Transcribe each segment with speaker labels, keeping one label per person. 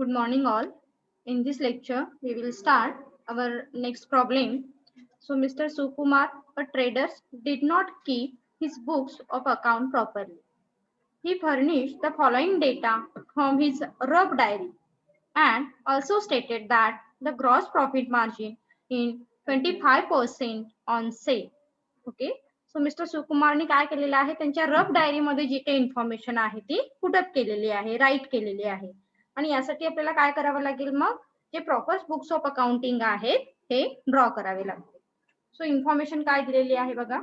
Speaker 1: Good morning all. In this lecture, we will start our next problem. So Mr. Sukumar, a trader, did not keep his books of account properly. He furnished the following data from his rough diary and also stated that the gross profit margin in 25% on sale. Okay so mister सुकुमारने काय केलेलं आहे त्यांच्या rough डायरीमध्ये जी काही information आहे ती put up केलेली आहे राईट केलेली आहे आणि यासाठी आपल्याला काय करावं लागेल मग जे प्रॉपर बुक्स ऑफ अकाउंटिंग आहेत हे ड्रॉ करावे लागतील सो इन्फॉर्मेशन काय दिलेली आहे बघा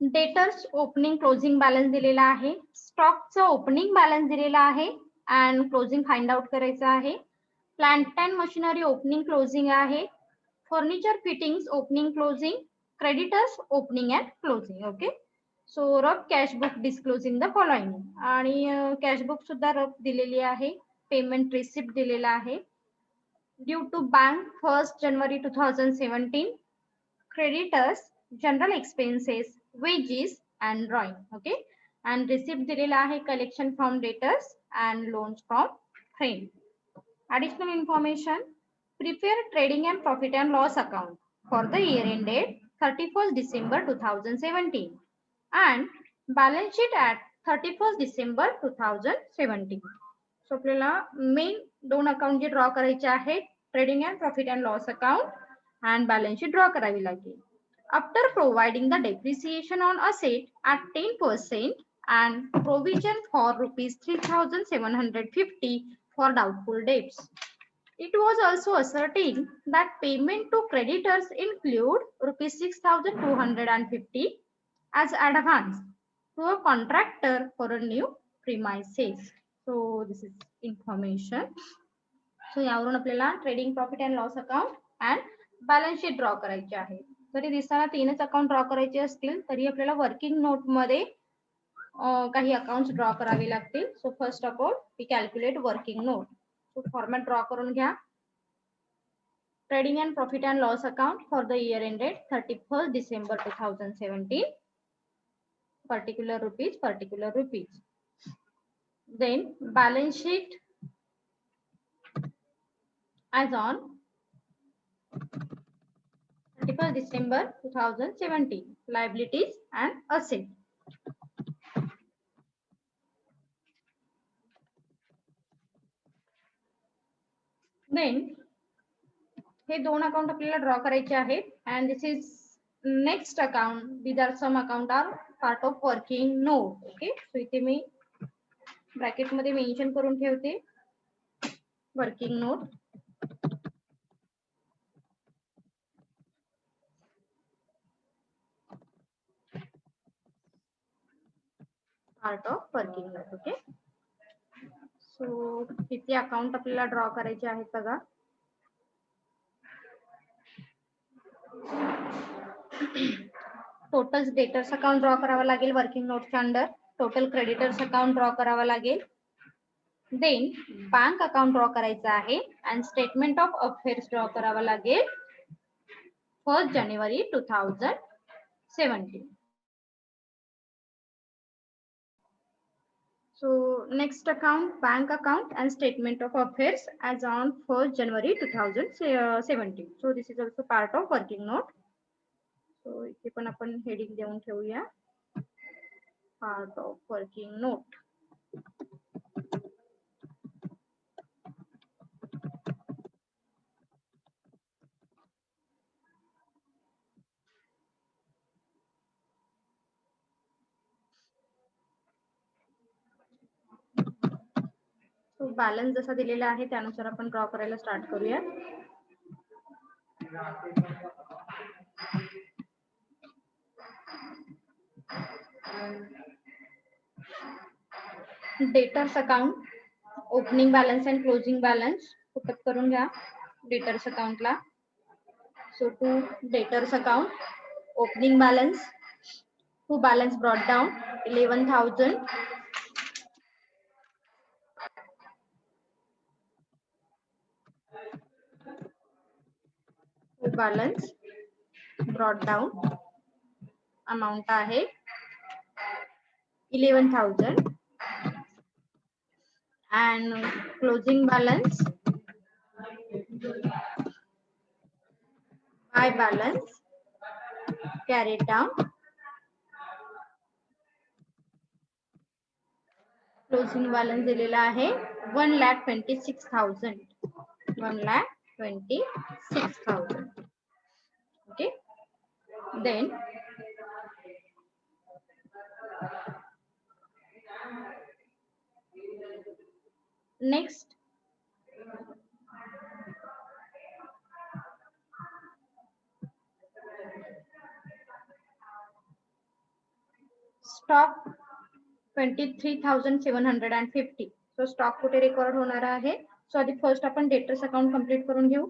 Speaker 1: डेटर्स ओपनिंग क्लोजिंग बॅलन्स दिलेला आहे स्टॉकचा ओपनिंग बॅलन्स दिलेला आहे अँड क्लोजिंग फाइंड आउट करायचं आहे plant and machinery opening closing आहे furniture fittings opening closing creditors opening and closing okay so rough cash book disclosing the following आणि cash book सुद्धा rough दिलेली आहे payment receipt दिलेला आहे due to bank 1st January 2017 creditors general expenses wages and drawing okay and receipt दिलेला आहे collection from debtors and loans from friend additional information prepare trading and profit and loss account for the year ended 31st December 2017 and balance sheet at 31st December 2017. So आपल्याला main दोन account जे draw करायचे आहेत trading and profit and loss account and balance sheet draw करावी लागेल after providing the depreciation on asset at 10% and provision for rupees 3750 for doubtful debts. It was also ascertained that payment to creditors include rupees 6250 as advance to a contractor for a new premises. So this is information. So यावरून आपल्याला trading profit and loss account and balance sheet draw करायचे आहे जरी दिसताना तीनच account draw करायचे असतील तरी आपल्याला वर्किंग नोट मध्ये काही अकाउंट्स ड्रॉ करावे लागतील so first account we calculate working note so format draw करून घ्या trading and profit and loss account for the year ended 31st December 2017 particular rupees then balance sheet as on 31st December 2017 liabilities and assets then हे दोन account आपल्याला draw करायचे आहेत and this is next account these are some account are part of working note okay so इथे मी bracket मध्ये mention करून ठेवते working note part of working note okay so किती अकाउंट आपल्याला ड्रॉ करायचे आहेत बघा टोटल डेटर्स अकाउंट ड्रॉ करावा लागेल वर्किंग नोटच्या under total creditors account draw करावा लागेल देन बँक अकाउंट ड्रॉ करायचा आहे and statement of affairs draw करावा लागेल 1st January 2017 so next account bank account and statement of affairs as on 1st January 2017 so this is also part of working note so इथे पण आपण heading देऊन ठेवूया part of working note तो balance जसा दिलेला आहे त्यानुसार आपण ड्रॉ करायला स्टार्ट करूया debtors account opening balance and closing balance put up करून घ्या डेटर्स अकाउंटला so to debtors account opening balance to balance brought down 11,000 balance brought down amount आहे 11,000 and closing balance by balance carried down. Closing balance दिलेला आहे 1,26,000. 1,26,000. Okay. Then next stock 23,750. सो stock कुठे record होणार आहे? सो आधी फर्स्ट आपण debtors account complete करून घेऊ,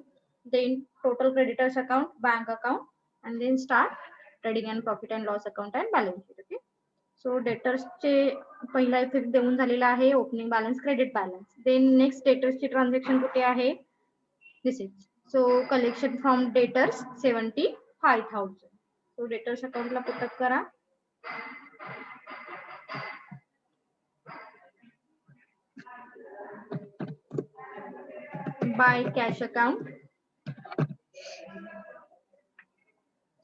Speaker 1: then total creditors account, bank account, and then start trading and profit and loss account and balance sheet. Okay. So डेटर्सचे पहिला इफेक्ट देऊन झालेला आहे opening balance, credit balance. Then next डेटर्सची transaction कुठे आहे? This is. So collection from debtors 75,000. So debtors अकाउंटला put up करा. by cash account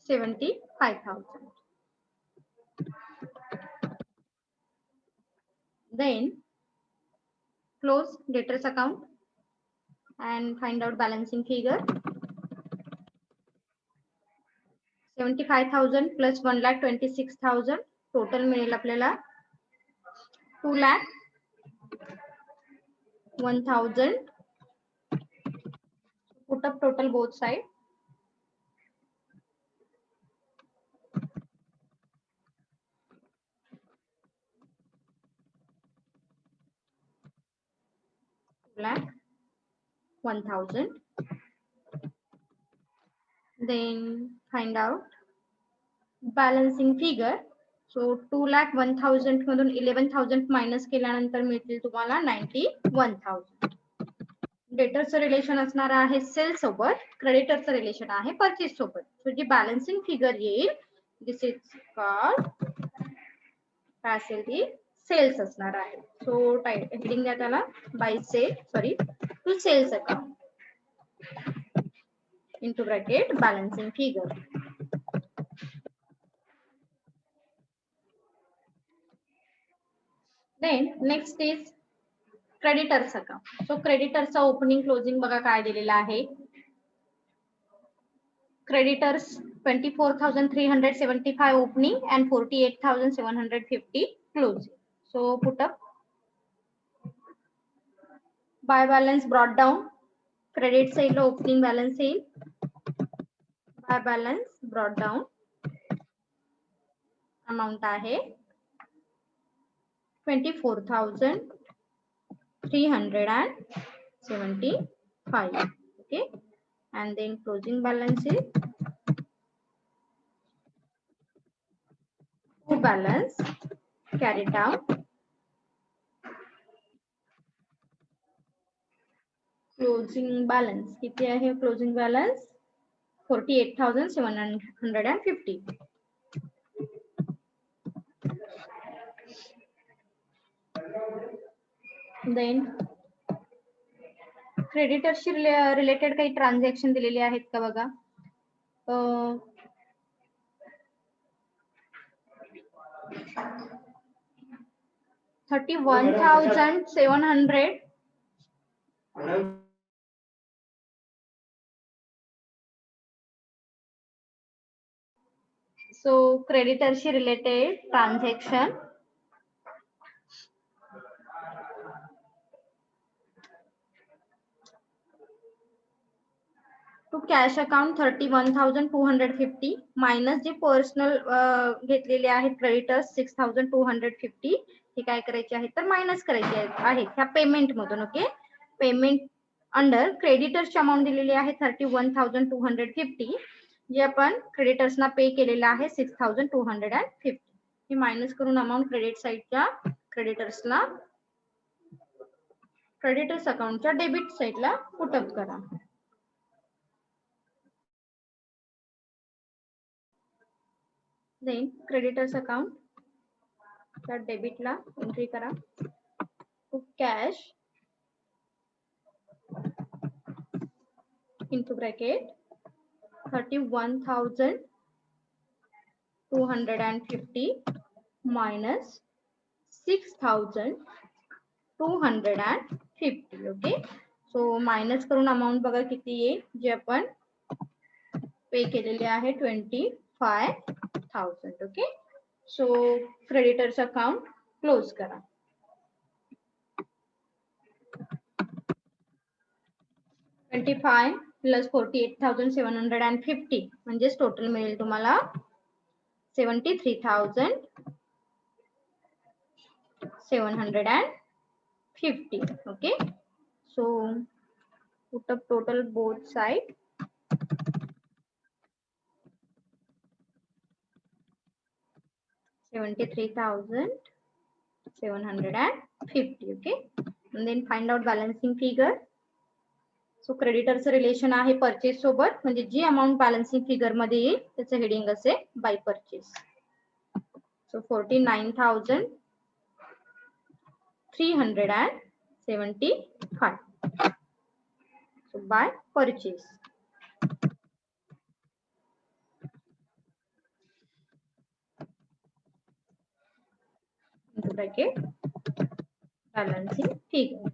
Speaker 1: 75,000. Then close debtors account and find out balancing figure. 75,000 plus 1,26,000 total मिळेल आपल्याला 2,01,000. Put up total both side. $1,000. Then find out balancing figure. So 2,01,000 मधून 11,000 minus केल्यानंतर मिळतील तुम्हाला 91,000. डेटरचं relation असणार आहे सेल सोबत, क्रेडिटरचं रिलेशन आहे परचेस सोबत. सो जी बॅलन्सिंग फिगर येईल दिस इज कॉल्ड काय असेल ती सेल्स असणार आहे. सो हेडिंग द्या त्याला by sale sorry to sales account into bracket balancing figure. Then next is creditors account. So creditors opening closing बघा काय दिलेला आहे. Creditors 24,375 opening and 48,750 closing. So put up by balance brought down. Credit side opening balance येईल, by balance brought down amount आहे 24,375. Okay, and then closing balance is balance carried down. Closing balance किती आहे? Closing balance 48,750. Then क्रेडिटरशी related काही transaction दिलेली आहेत का बघा. 31,700 so creditorशी related transaction to cash account 31,250 minus J personal घेतलेले आहेत क्रेडिटर्स 6,250 हे काय करायचे आहेत तर मायनस करायचे आहेत ह्या पेमेंट मधून. ओके, पेमेंट अंडर क्रेडिटर्सची अमाउंट दिलेली आहे 31,250 जे आपण क्रेडिटर्सना पे केलेलं आहे 6,250. हे मायनस करून अमाउंट क्रेडिट साइडच्या क्रेडिटर्सला क्रेडिटर्स अकाउंटच्या डेबिट साइडला पुटअप करा. देन क्रेडिटर्स अकाउंट त्या डेबिटला एंट्री करा to cash into bracket 31,250 minus 6,250. Okay, so minus करून अमाऊंट बघा किती येईल जे आपण पे केलेले आहे 25,000. Okay, so creditors account close करा. $25 plus 48,750 म्हणजेच टोटल मिळेल तुम्हाला 73,750. Okay, so put up total both side. $73,750. Okay, and then find out balancing figure. So क्रेडिटरचं relation आहे परचेस सोबत, म्हणजे जी अमाऊंट बॅलन्सिंग फिगर मध्ये येईल त्याचं हेडिंग असेल by purchase. So 49,375. So by purchase. Bracket balancing figure.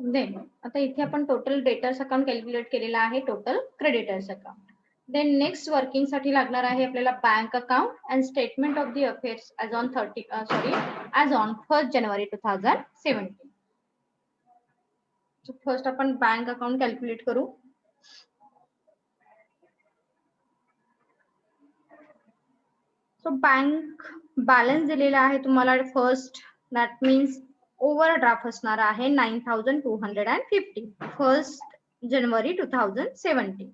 Speaker 1: Then आता इथे आपण टोटल डेटर्स अकाउंट कॅल्क्युलेट केलेला आहे, total creditors account. Then next working साठी लागणार आहे आपल्याला bank account and statement of the affairs as on 1st January 2017. So first आपण बँक अकाउंट कॅल्क्युलेट करू. सो बँक बॅलन्स दिलेला आहे तुम्हाला फर्स्ट, दॅट मीन्स ओव्हरड्राफ्ट असणार आहे 9,250 1st January 2017.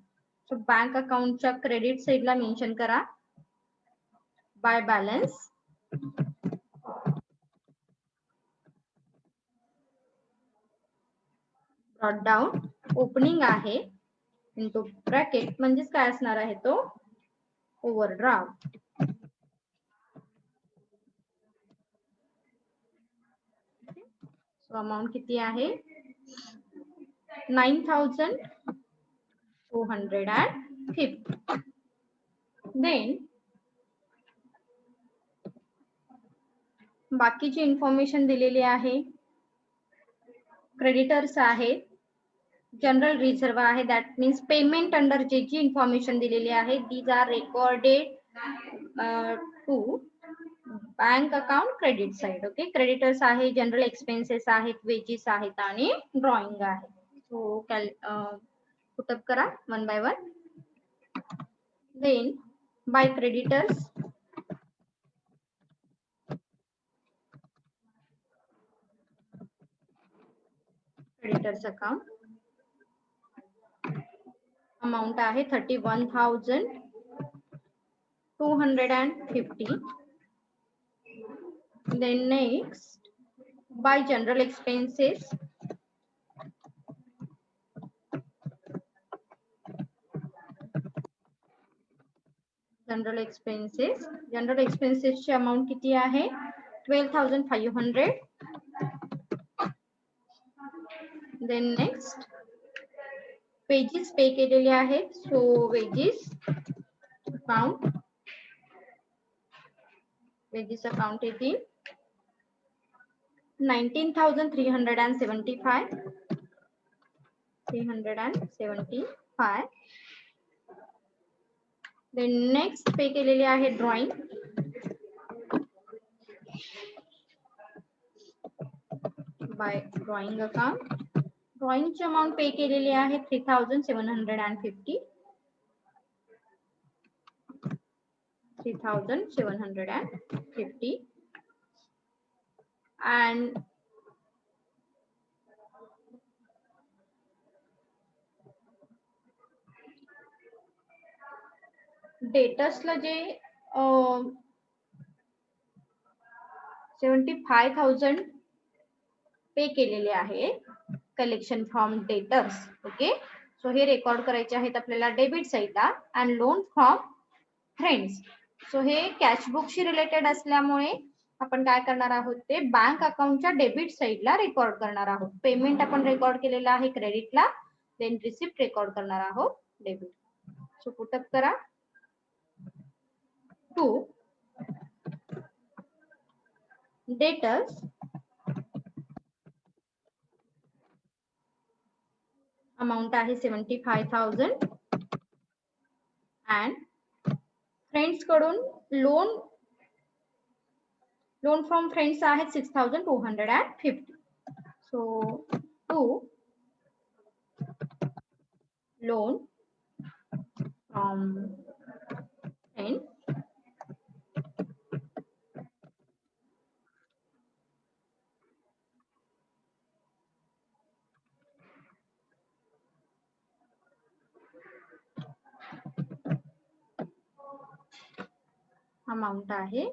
Speaker 1: सो बँक अकाउंटच्या क्रेडिट साइडला मेन्शन करा by balance brought down opening आहे इंटू ब्रॅकेट म्हणजेच काय असणार आहे तो ओव्हरड्राफ्ट. सो अमाऊंट किती आहे 9,250. देन बाकीची इन्फॉर्मेशन दिलेली आहे. क्रेडिटर्स आहे, जनरल रिझर्व आहे, दॅट मीन्स पेमेंट अंडर जे जी इन्फॉर्मेशन दिलेली आहे these are recorded to bank account credit side. Okay, creditors आहे, जनरल एक्सपेन्सेस आहेत, वेजेस आहेत आणि ड्रॉइंग आहे. सो पुटअप करा one by one. Then by creditors account amount आहे 31,250. Then next by general expenses ची अमाउंट किती आहे 12,500. Then next वेजेस पे केलेले आहेत, सो वेजेस अकाउंट येतील 19,375. Then next पे केलेले आहे ड्रॉइंग बाय ड्रॉइंग अकाउंट. ड्रॉइंगची अमाउंट पे केलेली आहे 3,750. 3,750 and डेटर्सला जे 75,000 पे केलेले आहे collection from debtors. Okay, so हे रेकॉर्ड करायचे आहेत आपल्याला डेबिट साइडला. And loan from friends, so हे कॅश बुकशी रिलेटेड असल्यामुळे आपण काय करणार आहोत ते बँक अकाउंटच्या डेबिट साइडला रेकॉर्ड करणार आहोत. पेमेंट आपण रेकॉर्ड केलेलं आहे क्रेडिटला, देन रिसिप्ट रेकॉर्ड करणार आहोत डेबिट. सो पुटअप करा. 2 debtors अमाउंट आहे 75,000 अँड फ्रेंड्स कडून लोन फ्रॉम फ्रेंड्स आहेत 6,250. सो 2 लोन फ्रॉम फ्रेंड्स अमाउंट आहे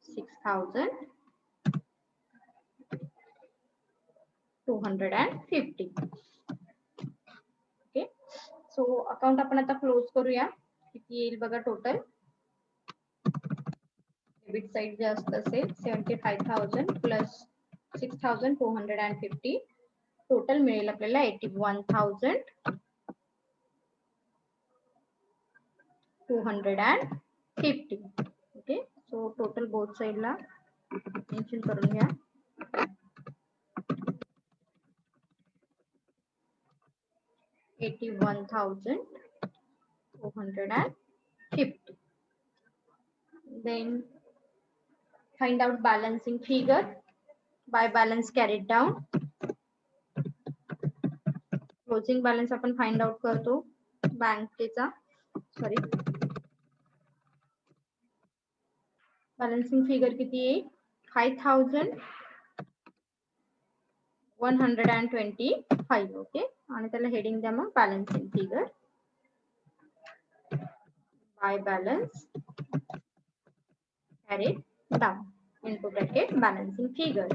Speaker 1: 6,250. ओके. सो अकाउंट आपण आता क्लोज करूया. किती येईल बघा टोटल. डेबिट साइड जास्त असेल 75,000 प्लस 6,250. टोटल मिळेल आपल्याला 81,250. ओके. सो टोटल बोथ साइडला मेन्शन करून घ्या. 81,250. Then find out balancing figure by balance carried down. Closing balance आपण फाइंड आउट करतो बँकेचा. सॉरी, बॅलन्सिंग फिगर किती आहे 5,125. ओके. आणि त्याला हेडिंग द्या मग balancing figure by balance carried down into bracket balancing figure.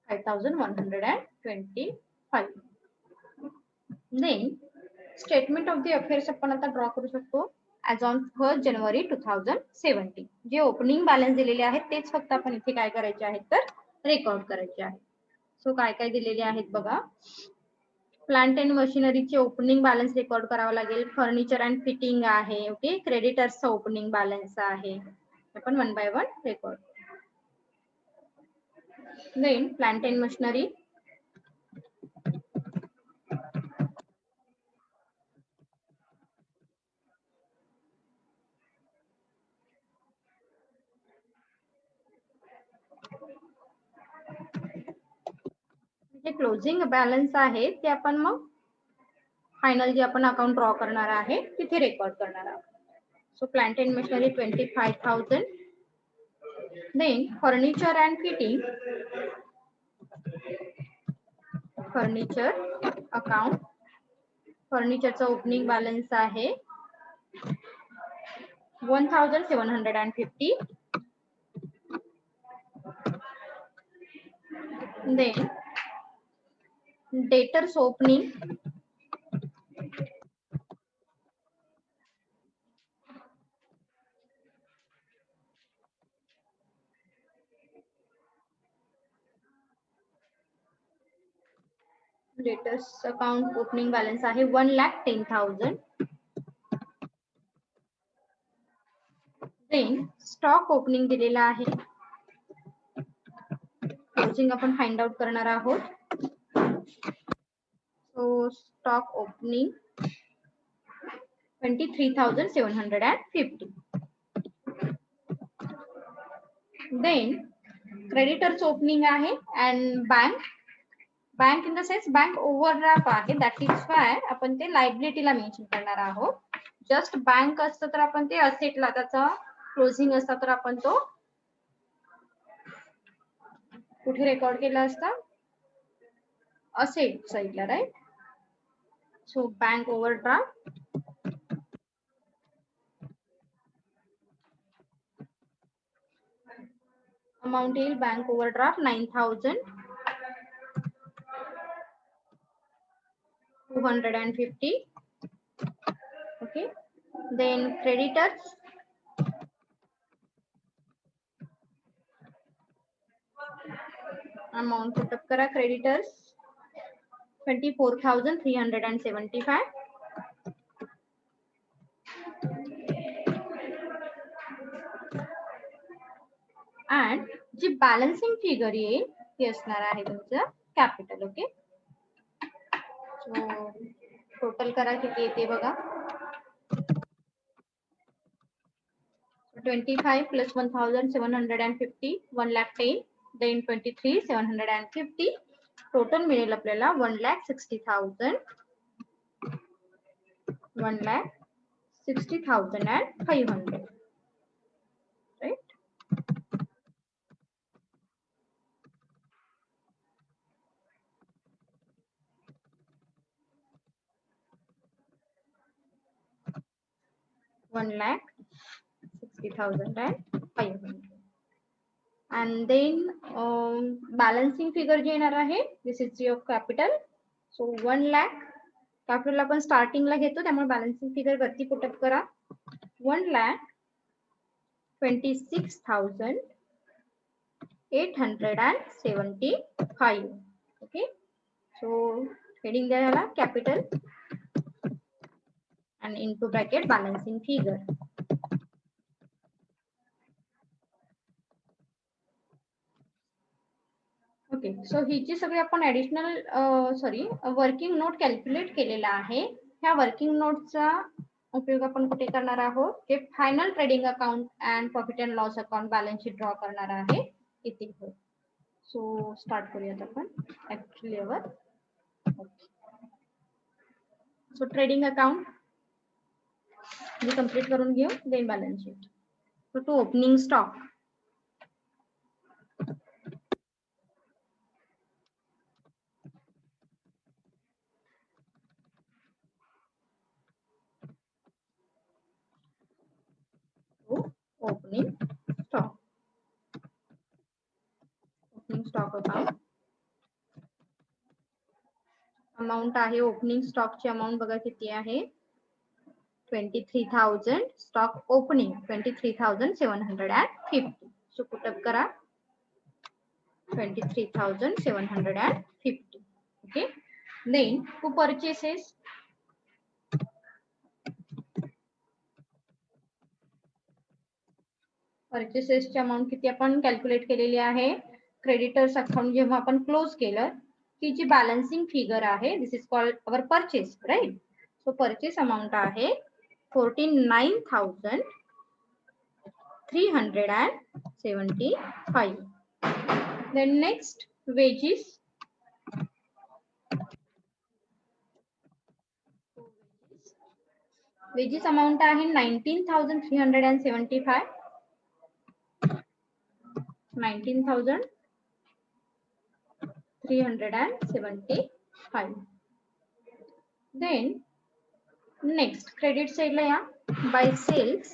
Speaker 1: $5,125. Then statement of the affairs आपण आता ड्रॉ करू शकतो as on 1 January 2017. J opening balance दिलेले आहेत तेच फक्त आपण इथे काय करायचे आहेत तर रेकॉर्ड करायचे आहेत. सो काय काय दिलेले आहेत बघा. प्लांट अँड मशिनरीचे ओपनिंग बॅलन्स रेकॉर्ड करावा लागेल. फर्निचर अँड फिटिंग आहे. ओके. क्रेडिटर्सचा ओपनिंग बॅलन्स आहे. आपण 1 by 1 record. Then plant and machinery जे क्लोजिंग बॅलन्स आहे ते आपण मग फायनल जे आपण अकाउंट ड्रॉ करणार आहे तिथे रेकॉर्ड करणार आहोत. So plant and machinery 25,000. Then furniture and fitting, furniture account, फर्निचरचा ओपनिंग बॅलन्स आहे 1,750. Then debtors opening debtors account opening balance आहे 1,10,000. देन स्टॉक ओपनिंग दिलेला आहे. क्लोजिंग आपण फाइंड आउट करणार आहोत. So stock opening 23,750. Then creditors opening आहे and bank in the sense bank overdraft आहे. दॅट इज वाय आपण ते लायबिलिटीला मेन्शन करणार आहोत. जस्ट बँक असतं तर आपण ते असेटला, त्याचा क्लोजिंग असता तर आपण तो कुठे रेकॉर्ड केला असता असेट साइडला, राईट. सो बँक ओव्हरड्राफ्ट अमाउंट येईल bank overdraft 9,250. Then creditors, amount put up करा creditors 24,375. And जी balancing figure येईल ती असणार आहे तुमचं कॅपिटल. ओके, सो टोटल करा किती येते बघा. 25 plus 1,750 1,10,000, then 23 750, टोटल मिळेल आपल्याला 1,60,000 1,60,500. Right. $1,60,500. And then balancing figure जे येणार आहे, this is your capital. So 1 lakh capital आपण starting ला घेतो, त्यामुळे balancing figure वरती put up करा. 1,26,875. Okay, so heading द्या याला capital and into bracket balancing figure. Okay, so ही जी सगळी आपण ऍडिशनल वर्किंग नोट कॅल्क्युलेट केलेला आहे. ह्या वर्किंग नोटचा उपयोग आपण कुठे करणार आहोत, जे final trading account and profit and loss account balance sheet draw करणार आहे इथे. सो स्टार्ट करूयात आपण ऍक्च्युअली वर. सो ट्रेडिंग अकाउंट मी कंप्लीट करून घेऊ, then balance sheet. So to opening stock, opening stock account. Amount आहे ओपनिंग स्टॉकची अमाउंट बघा किती आहे, 23,000. Stock opening 23,750. सो पुटअप करा 23,750. ओके, देन टू परचेसेस, परचेसेसची अमाउंट किती आपण कॅल्क्युलेट केलेली आहे. क्रेडिटर्स अकाउंट जेव्हा आपण क्लोज केलं, ती जी बॅलन्सिंग फिगर आहे, this is called our purchase, right. So purchase amount आहे 49,375. Then next wages, wages amount आहे 19,375. 19,375. Then next credit side ला या, बाय सेल्स.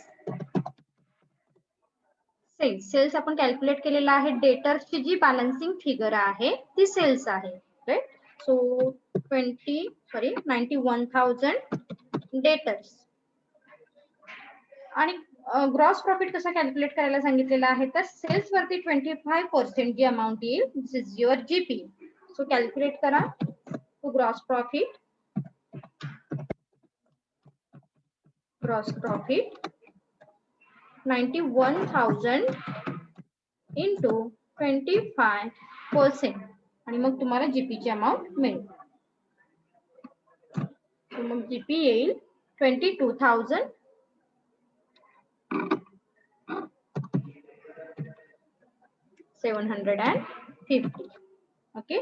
Speaker 1: सेल्स आपण कॅल्क्युलेट केलेला आहे. डेटर्सची जी बॅलन्सिंग फिगर आहे ती सेल्स आहे, राईट. So 91,000 debtors. आणि ग्रॉस प्रॉफिट कसा कॅल्क्युलेट करायला सांगितलेला आहे, तर सेल्स वरती 25% जी अमाउंट येईल, this is your GP. So calculate करा to gross profit. Gross profit 91,000 into 25% आणि मग तुम्हाला जीपीची अमाउंट मिळेल. मग जीपी येईल 22,750. Okay,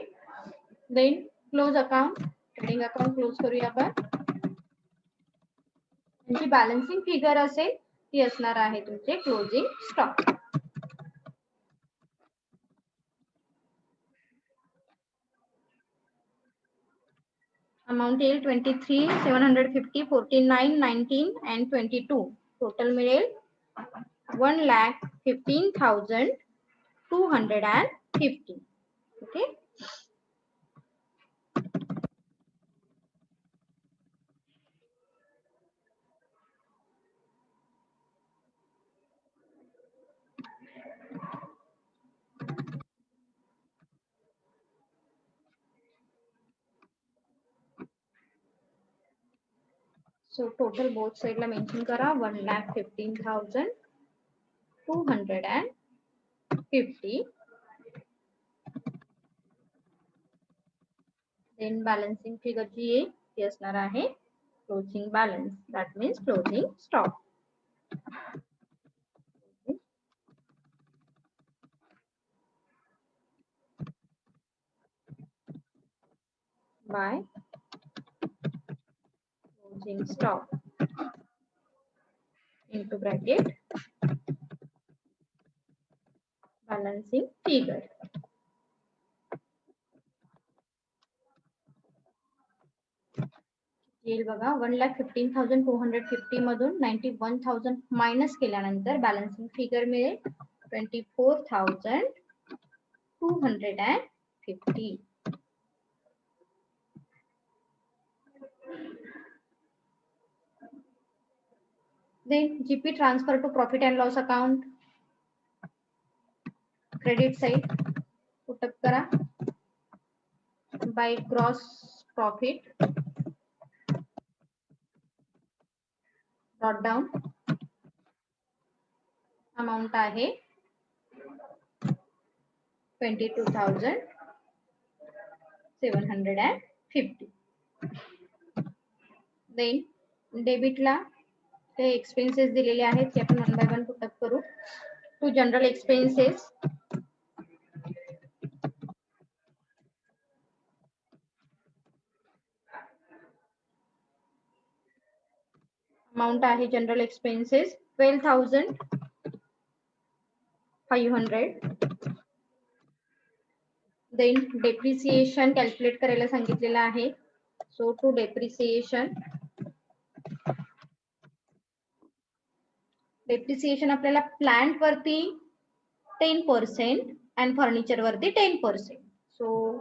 Speaker 1: then close account, trading account close करूया आपण. जी बॅलन्सिंग फिगर असेल ती असणार आहे तुमचे क्लोजिंग स्टॉक. अमाउंट येईल 23,750, 49, 19 and 22. टोटल मिळेल 1,15,250. ओके, सो टोटल बोथ साइडला मेन्शन करा 1,15,250. देन बॅलन्सिंग फिगर जी आहे ती असणार आहे closing balance, that means closing stock. By closing stock into bracket balancing figure. येईल बघा 1,15,250 मधून 91,000 मायनस केल्यानंतर बॅलन्सिंग फिगर मिळेल 24,250. Then GP transfer to profit and loss account. Credit side put up करा by gross profit dot down amount आहे 22,750. Then debit ला ते expenses दिलेले आहेत ते आपण one by one put up करू. टू जनरल एक्सपेन्सेस अमाउंट आहे general expenses 12,500. Then depreciation calculate करायला सांगितलेलं आहे. सो टू डेप्रिसिएशन आपल्याला प्लांट वरती 10% आणि फर्निचर वरती 10%. सो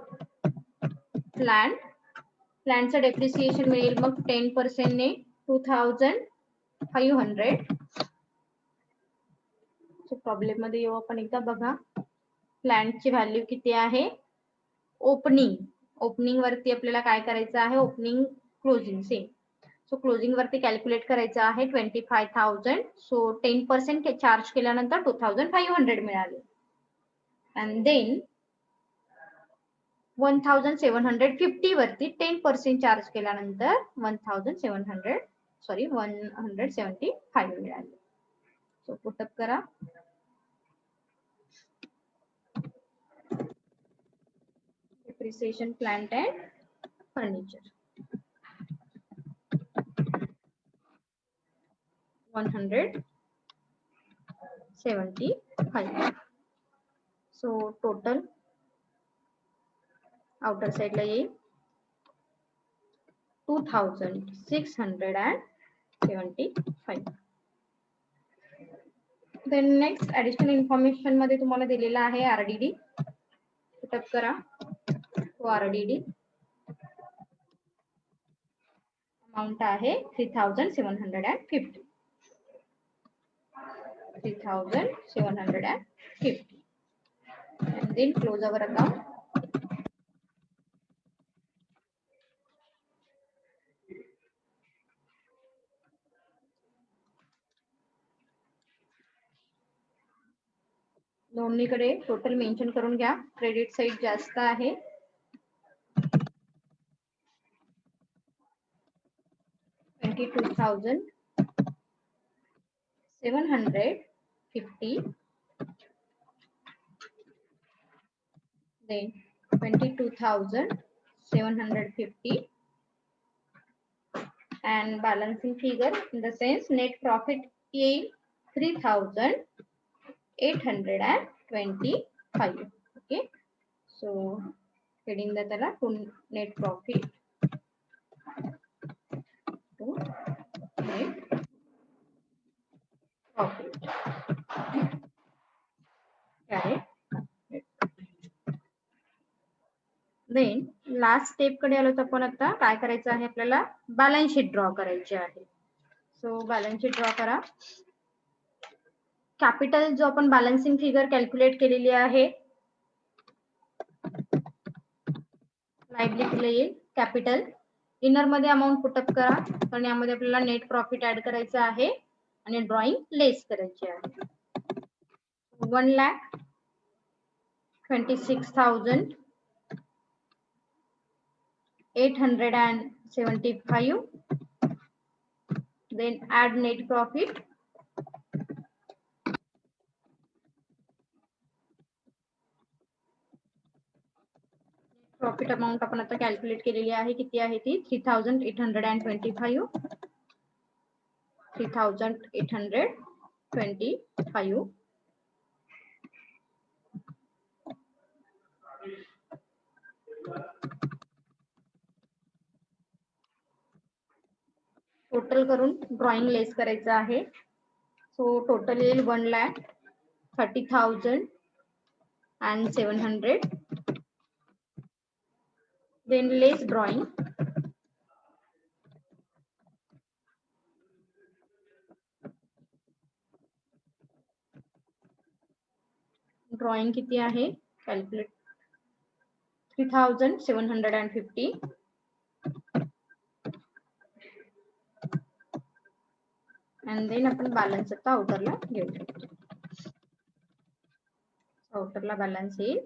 Speaker 1: प्लांटचं डेप्रिसिएशन मिळेल मग 10% ने 2,500. सो प्रॉब्लेम मध्ये येऊ आपण एकदा बघा. प्लांटची व्हॅल्यू किती आहे. ओपनिंग वरती आपल्याला काय करायचं आहे. Opening closing same. सो क्लोजिंग वरती कॅल्क्युलेट करायचं आहे 25,000. सो 10% चार्ज केल्यानंतर 2,500 मिळाले. अँड देन 1,750 वरती 10% चार्ज केल्यानंतर 175 मिळाले. सो पुटअप करा. Depreciation plant and furniture 175. So total outer side ला येईल 2,675. Then next additional information मध्ये तुम्हाला दिलेला आहे RDD. पुटअप करा. RDD अमाउंट आहे 3,750. 3,750. And then close our account. दोन्हीकडे टोटल मेन्शन करून घ्या. क्रेडिट साइड जास्त आहे 22,750. Then 22,750 and balancing figure in the sense net profit येईल 3,825. Okay, so heading दा त्याला to net profit to net profit. Correct. Then last step कडे आलो तर आपण आता काय करायचं आहे. आपल्याला बॅलन्स शीट ड्रॉ करायची आहे. सो बॅलन्स शीट ड्रॉ करा. कॅपिटल जो आपण बॅलन्सिंग फिगर कॅल्क्युलेट केलेली आहे लायबिलिटीला येईल कॅपिटल इनर मध्ये अमाऊंट पुटअप करा, कारण यामध्ये आपल्याला नेट प्रॉफिट ऍड करायचं आहे आणि ड्रॉइंग लेस करायची आहे. 1,26,875. Then add net profit. Profit amount आपण आता कॅल्क्युलेट केलेली आहे, किती आहे ती 3,825. 3,825. टोटल करून ड्रॉइंग लेस करायचं आहे. सो टोटल येईल 1,30,700. Then less drawing. ड्रॉइंग किती आहे कॅल्क्युलेट 3,750. and then आपण बॅलन्स आता आउटरला घेऊ शकतो. आउटरला बॅलन्स येईल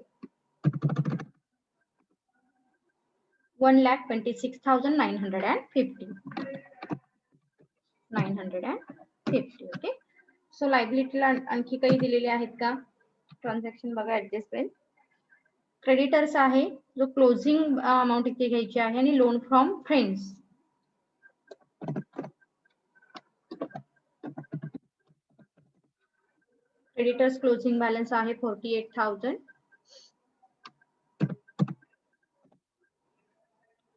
Speaker 1: 1,26,950. 950. ओके. सो लायबिलिटीला आणखी काही दिलेले आहेत का? ट्रान्झॅक्शन बघा ऍडजस्टमेंट. क्रेडिटर्स आहे, जो क्लोजिंग अमाऊंट इथे घ्यायची आहे, आणि loan from friends. Creditors closing balance आहे 48,000.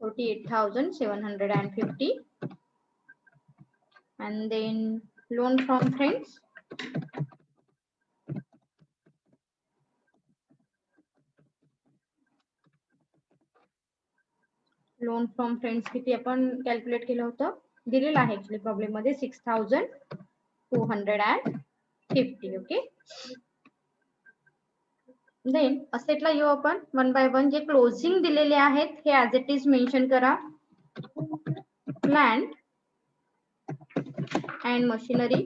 Speaker 1: 48,750. and then loan from friends. Loan from friends किती आपण कॅल्क्युलेट केलं होतं, दिलेलं आहे ऍक्च्युली प्रॉब्लेम मध्ये 6,250. ओके. देन असेटला येऊ आपण वन बाय वन. जे क्लोजिंग दिलेले आहेत हे ऍज इट इज मेन्शन करा. Plant and machinery.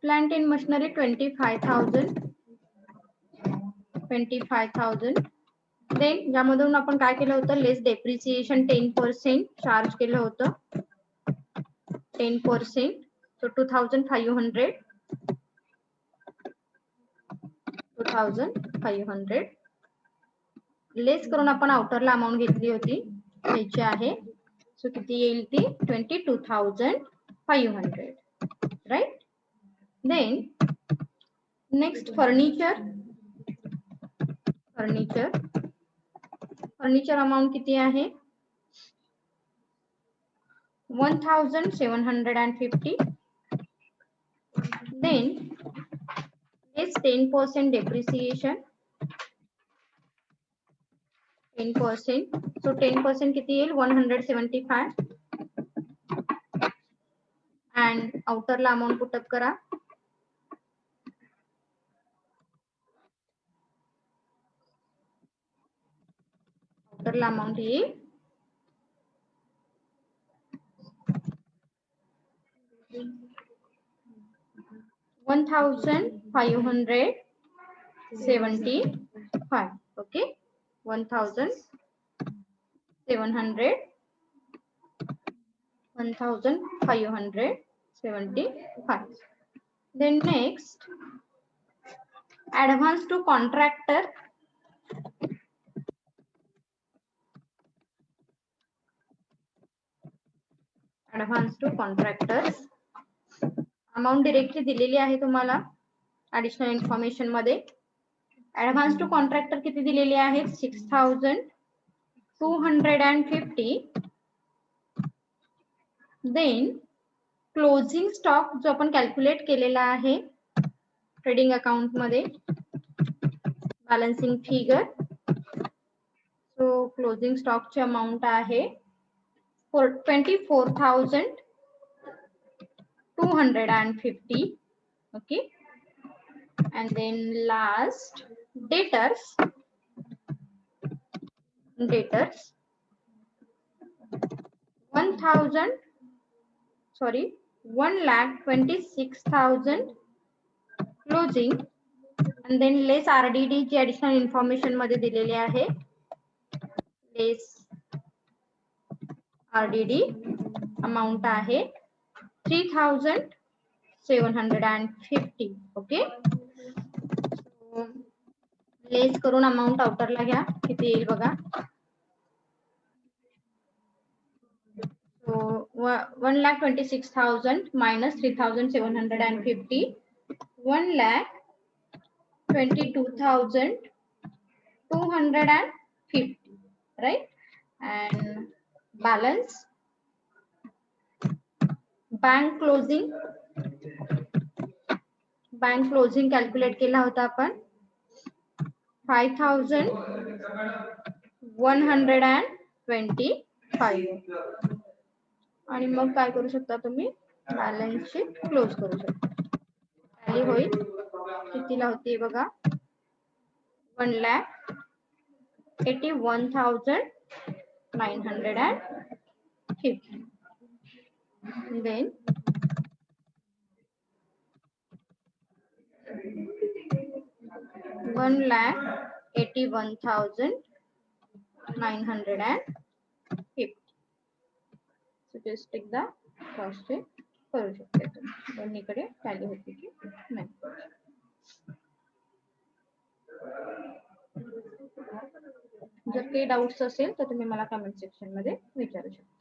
Speaker 1: Plant and machinery 25,000. 25,000. Then यामधून आपण काय केलं होतं, लेस डेप्रिसिएशन 10% चार्ज केलं होतं. 10%. सो 2,500. 2,500 लेस करून आपण आउटरला अमाऊंट घेतली होती, घ्यायची आहे. सो किती येईल ती 22,500. Right. Then next furniture. Furniture amount किती आहे 1,750. Than less 10% depreciation. 10%. सो 10% किती येईल 175. अँड आउटरला अमाऊंट पुटअप करा. आउटरला अमाऊंट येईल 1,575. Okay. 1,700. 1,575. Then next, advance to contractor. Advance to contractors. Amount directly दिलेली आहे तुम्हाला ऍडिशनल इन्फॉर्मेशन मध्ये. ऍडव्हान्स टू कॉन्ट्रॅक्टर किती दिलेली आहे 6,250. देन क्लोजिंग स्टॉक जो आपण कॅल्क्युलेट केलेला आहे ट्रेडिंग अकाउंट मध्ये, बॅलन्सिंग फिगर. सो क्लोजिंग स्टॉकची अमाऊंट आहे 24,250. okay. And then last, debtors. 1,26,000 closing and then less RDD ची additional information मध्ये दिलेली आहे. less RDD amount आहे 3,750. ओके, लेस करून अमाउंट आउटरला घ्या, किती येईल बघा. So 1,26,000 minus 3,750, 1,22,250, right? And balance bank closing calculate केला होता आपण 5,125 आणि मग काय करू शकता तुम्ही, बॅलन्स शीट क्लोज करू शकता. टॅली होईल, कितीला होती बघा, 1,81,950. then 1,81,950. so just take the cross check करू शकता तुम्ही, दोन्हीकडे टॅली होती की नाही. जर काही डाउट्स असेल तर तुम्ही मला कमेंट सेक्शन मध्ये विचारू शकता.